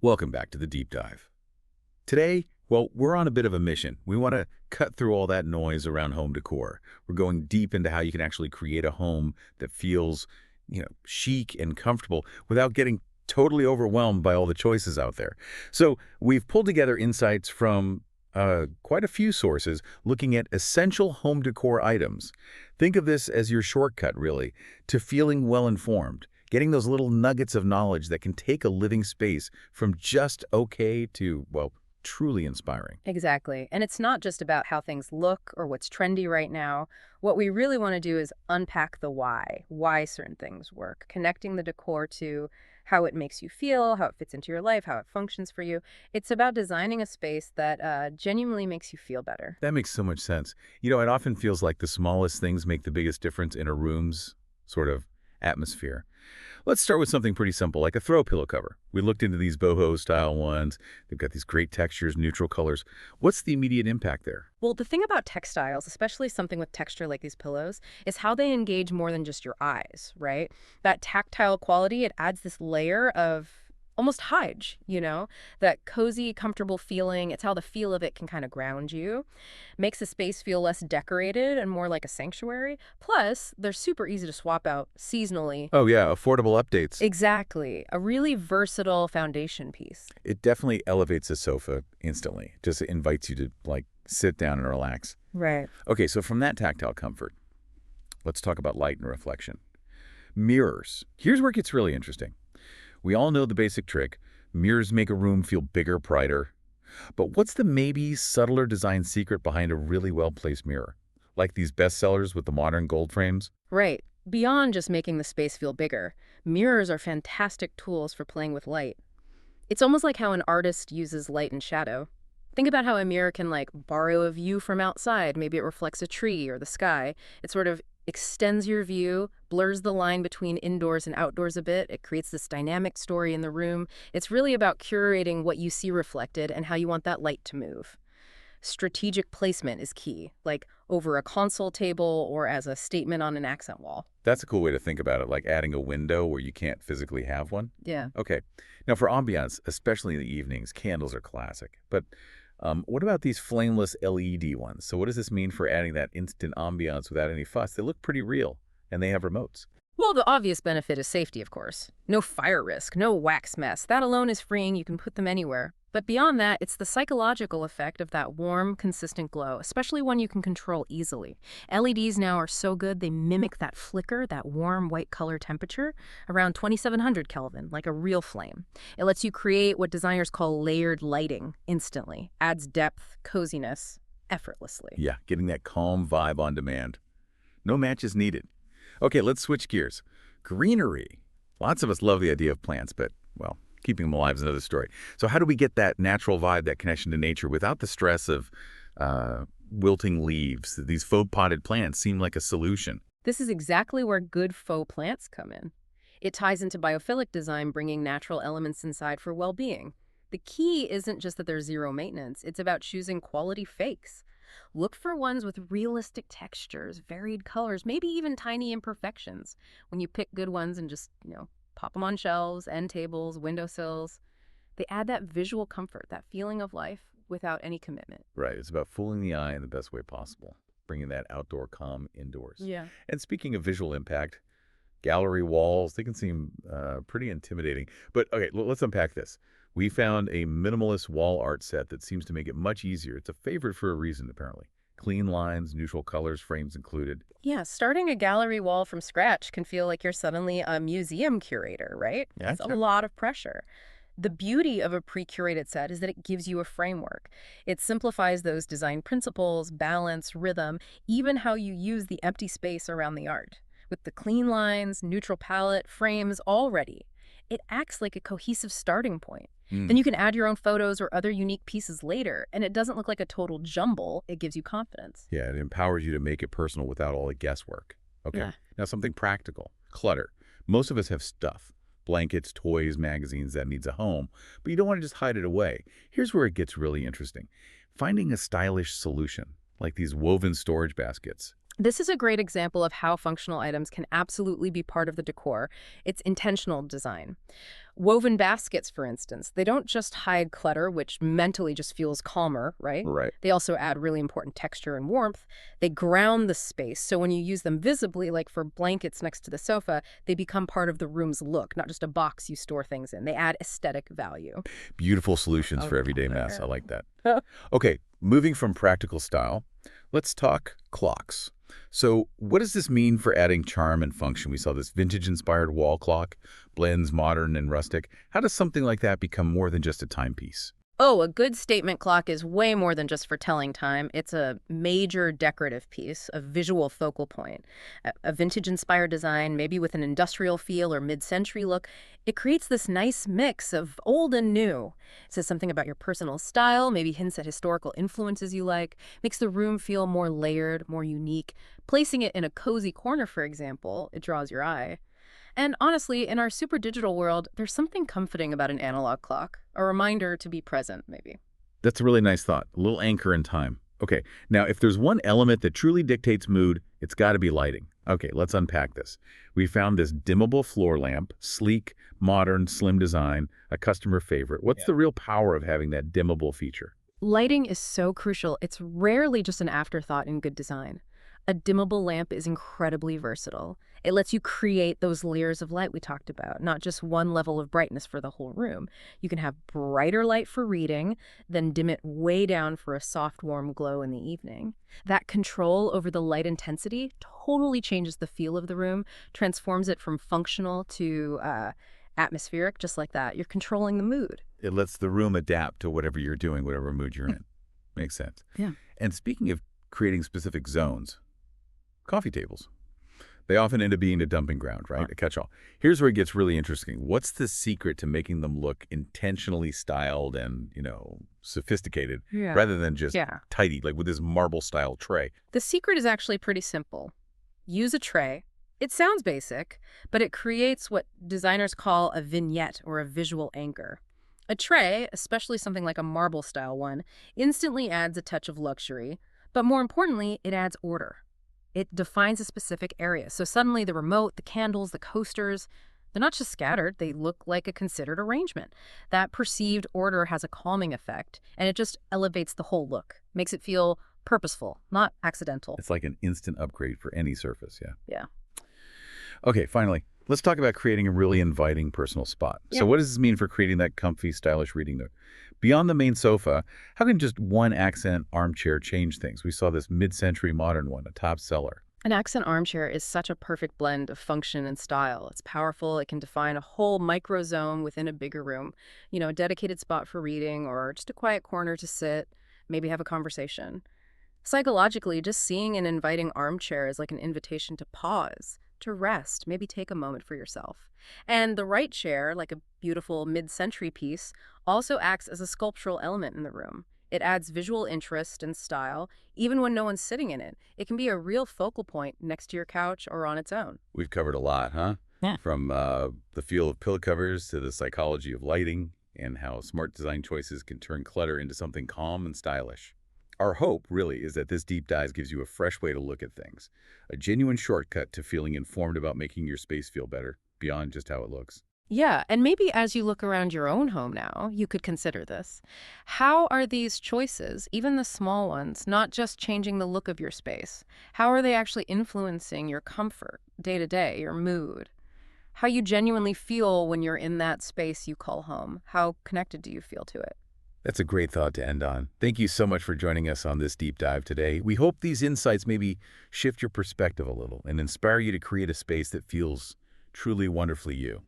Welcome back to the deep dive. Today, well, we're on a bit of a mission. We want to cut through all that noise around home decor. We're going deep into how you can actually create a home that feels, chic and comfortable without getting totally overwhelmed by all the choices out there. So we've pulled together insights from quite a few sources looking at essential home decor items. Think of this as your shortcut, really, to feeling well-informed, getting those little nuggets of knowledge that can take a living space from just okay to, well, truly inspiring. Exactly. And it's not just about how things look or what's trendy right now. What we really want to do is unpack the why certain things work, connecting the decor to how it makes you feel, how it fits into your life, how it functions for you. It's about designing a space that genuinely makes you feel better. That makes so much sense. It often feels like the smallest things make the biggest difference in a room's sort of atmosphere. Let's start with something pretty simple, like a throw pillow cover. We looked into these boho style ones. They've got these great textures, neutral colors. What's the immediate impact there? Well, the thing about textiles, especially something with texture like these pillows, is how they engage more than just your eyes, right? That tactile quality, it adds this layer of almost hide, that cozy, comfortable feeling. It's how the feel of it can kind of ground you, makes the space feel less decorated and more like a sanctuary. Plus, they're super easy to swap out seasonally. Oh yeah, affordable updates. Exactly. A really versatile foundation piece. It definitely elevates a sofa instantly. Just invites you to sit down and relax. Right. Okay, so from that tactile comfort, let's talk about light and reflection. Mirrors. Here's where it gets really interesting. We all know the basic trick. Mirrors make a room feel bigger, brighter. But what's the maybe subtler design secret behind a really well-placed mirror? Like these bestsellers with the modern gold frames? Right. Beyond just making the space feel bigger, mirrors are fantastic tools for playing with light. It's almost like how an artist uses light and shadow. Think about how a mirror can borrow a view from outside. Maybe it reflects a tree or the sky. It sort of extends your view, blurs the line between indoors and outdoors a bit. It creates this dynamic story in the room. It's really about curating what you see reflected and how you want that light to move. Strategic placement is key, like over a console table or as a statement on an accent wall. That's a cool way to think about it, like adding a window where you can't physically have one. Yeah. Okay. Now for ambiance, especially in the evenings, candles are classic. But what about these flameless LED ones? So what does this mean for adding that instant ambiance without any fuss? They look pretty real, and they have remotes. Well, the obvious benefit is safety, of course. No fire risk, no wax mess. That alone is freeing. You can put them anywhere. But beyond that, it's the psychological effect of that warm, consistent glow, especially one you can control easily. LEDs now are so good they mimic that flicker, that warm white color temperature, around 2700 Kelvin, like a real flame. It lets you create what designers call layered lighting instantly, adds depth, coziness, effortlessly. Yeah, getting that calm vibe on demand. No matches needed. Okay, let's switch gears. Greenery. Lots of us love the idea of plants, but, well, keeping them alive is another story. So how do we get that natural vibe, that connection to nature, without the stress of wilting leaves? These faux potted plants seem like a solution. This is exactly where good faux plants come in. It ties into biophilic design, bringing natural elements inside for well-being. The key isn't just that they're zero maintenance, it's about choosing quality fakes. Look for ones with realistic textures, varied colors, maybe even tiny imperfections. When you pick good ones and just, pop them on shelves, end tables, windowsills, they add that visual comfort, that feeling of life without any commitment. Right, it's about fooling the eye in the best way possible, bringing that outdoor calm indoors. Yeah. And speaking of visual impact, gallery walls, they can seem pretty intimidating. But okay, let's unpack this. We found a minimalist wall art set that seems to make it much easier. It's a favorite for a reason, apparently. Clean lines, neutral colors, frames included. Yeah, starting a gallery wall from scratch can feel like you're suddenly a museum curator, right? Yeah, It's a lot of pressure. The beauty of a pre-curated set is that it gives you a framework. It simplifies those design principles, balance, rhythm, even how you use the empty space around the art. With the clean lines, neutral palette, frames all ready, it acts like a cohesive starting point. Then you can add your own photos or other unique pieces later, and it doesn't look like a total jumble. It gives you confidence. Yeah, it empowers you to make it personal without all the guesswork. Okay, Yeah. Now something practical. Clutter. Most of us have stuff. Blankets, toys, magazines that needs a home, but you don't want to just hide it away. Here's where it gets really interesting. Finding a stylish solution, like these woven storage baskets. This is a great example of how functional items can absolutely be part of the decor. It's intentional design. Woven baskets, for instance, they don't just hide clutter, which mentally just feels calmer, right? Right. They also add really important texture and warmth. They ground the space, so when you use them visibly, like for blankets next to the sofa, they become part of the room's look, not just a box you store things in. They add aesthetic value. Beautiful solutions Oh, for everyday mess. I there. like that. Okay, moving from practical style, let's talk clocks. So what does this mean for adding charm and function? We saw this vintage-inspired wall clock, blends modern and rustic. How does something like that become more than just a timepiece? Oh, a good statement clock is way more than just for telling time. It's a major decorative piece, a visual focal point. A vintage-inspired design, maybe with an industrial feel or mid-century look, it creates this nice mix of old and new. It says something about your personal style, maybe hints at historical influences you like, makes the room feel more layered, more unique. Placing it in a cozy corner, for example, it draws your eye. And honestly, in our super digital world, there's something comforting about an analog clock, a reminder to be present, maybe. That's a really nice thought, a little anchor in time. Okay, now if there's one element that truly dictates mood, it's got to be lighting. Okay, let's unpack this. We found this dimmable floor lamp, sleek, modern, slim design, a customer favorite. What's the real power of having that dimmable feature? Lighting is so crucial, it's rarely just an afterthought in good design. A dimmable lamp is incredibly versatile. It lets you create those layers of light we talked about, not just one level of brightness for the whole room. You can have brighter light for reading, then dim it way down for a soft, warm glow in the evening. That control over the light intensity totally changes the feel of the room, transforms it from functional to atmospheric, just like that. You're controlling the mood. It lets the room adapt to whatever you're doing, whatever mood you're in. Makes sense. Yeah. And speaking of creating specific zones, coffee tables. They often end up being a dumping ground, right? A catch-all. Here's where it gets really interesting. What's the secret to making them look intentionally styled and, sophisticated Yeah. rather than just Yeah. tidy, like with this marble-style tray? The secret is actually pretty simple. Use a tray. It sounds basic, but it creates what designers call a vignette or a visual anchor. A tray, especially something like a marble-style one, instantly adds a touch of luxury, but more importantly, it adds order. It defines a specific area. So suddenly the remote, the candles, the coasters, they're not just scattered, they look like a considered arrangement. That perceived order has a calming effect, and it just elevates the whole look, makes it feel purposeful, not accidental. It's like an instant upgrade for any surface, yeah. Yeah. Okay, finally, let's talk about creating a really inviting personal spot. Yeah. So what does this mean for creating that comfy, stylish reading nook? Beyond the main sofa, how can just one accent armchair change things? We saw this mid-century modern one, a top seller. An accent armchair is such a perfect blend of function and style. It's powerful. It can define a whole micro zone within a bigger room. A dedicated spot for reading or just a quiet corner to sit, maybe have a conversation. Psychologically, just seeing an inviting armchair is like an invitation to pause, to rest, maybe take a moment for yourself. And the right chair, like a beautiful mid-century piece, also acts as a sculptural element in the room. It adds visual interest and style, even when no one's sitting in it. It can be a real focal point next to your couch or on its own. We've covered a lot, huh? Yeah. From the feel of pillow covers to the psychology of lighting and how smart design choices can turn clutter into something calm and stylish. Our hope, really, is that this deep dive gives you a fresh way to look at things, a genuine shortcut to feeling informed about making your space feel better, beyond just how it looks. Yeah, and maybe as you look around your own home now, you could consider this. How are these choices, even the small ones, not just changing the look of your space? How are they actually influencing your comfort, day to day, your mood? How you genuinely feel when you're in that space you call home? How connected do you feel to it? That's a great thought to end on. Thank you so much for joining us on this deep dive today. We hope these insights maybe shift your perspective a little and inspire you to create a space that feels truly wonderfully you.